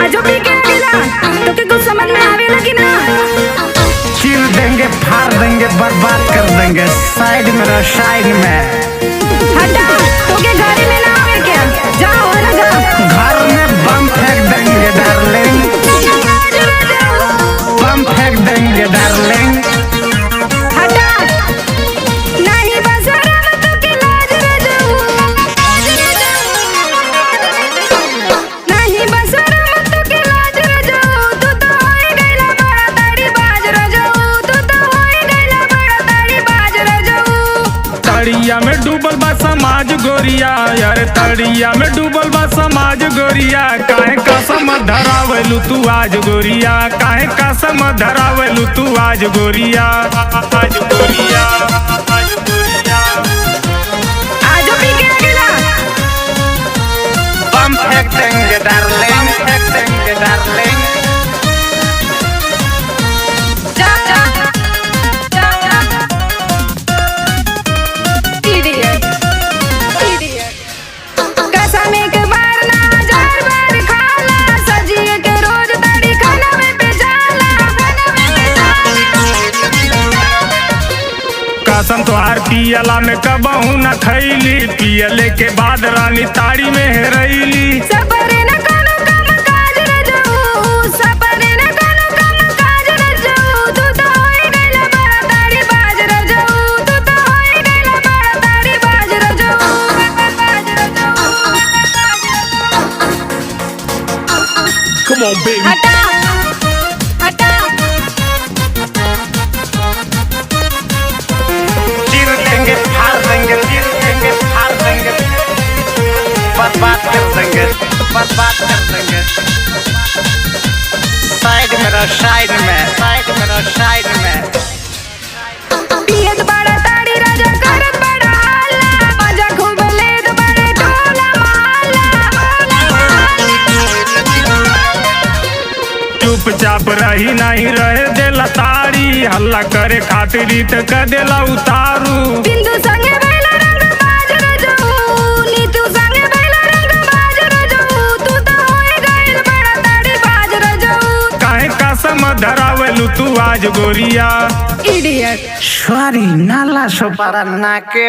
आजो पी के मिला तो के कुछ समझ में आवे लगी ना। चीर देंगे, फाड़ देंगे, बर्बाद कर देंगे। साइड में रह, साइड में। हटा, तो के गाड़ी में ना आवे क्या? जाओ ना जा। घर में बम फेंक देंगे डार्लिंग, बम फेंक देंगे डार्लिंग। हटा, नहीं बसरा तो के लाज रजू, नहीं बसरा तो के लाज रजू। तू तो होई गइला बड़ा ताड़ी बाज रजू, तू तो होई गइला बड़ा ताड़ी बाज रजू। तड़िया में डूबल बा समाज गोरिया, यार तड़िया में डूबल बा समाज गोरिया। काहे कसम धरावेलू तू आज गोरिया, काहे कसम धरावेलू तू आज गोरिया, आज गोरिया, आज गोरिया। आजो पी के गिला बम फेंक देंगे डार्लिंग, फेंक देंगे डार्लिंग। जा जा जा जा। Idiot idiot. कसम एक बार ना हजार बार खाला, सजिए के रोज तड़ी खाना में पे जाला, खाना में पे जाला। कसम तोहार पियला में कबहू न खैली, पियले के बाद रानी ताड़ी में हेरैली। सबरे न कोनो काम काज रजू, सबरे न कोनो काम काज रजू। तू तो होई गइला बड़ा ताड़ी बाज रजू, तू तो होई गइला बड़ा ताड़ी बाज रजू, बाज रजू। Come on baby। हटा हटा। चीर देंगे, फाड़ देंगे, चीर देंगे, फाड़ देंगे, बर्बाद कर देंगे, बर्बाद कर देंगे। साइड में रह, साइड में, साइड में रह, साइड में। पियत बड़ा ताड़ी राजा करत बड़ा हाला, मजा खूब लेत बड़े टोला महल्ला। चुपचाप रही नहीं रहे देला ताड़ी, हल्ला करे खातिर त क देला उतारू। बिंदु संगे बैला रंग बाज रजू, नीतू संगे बैला रंग बाज रजू। तू तो होई गइल बड़ा ताड़ी बाज रजू। काहे कसम धरावेलू तू आज गोरिया। इडियट। सॉरी, नाला सो para na que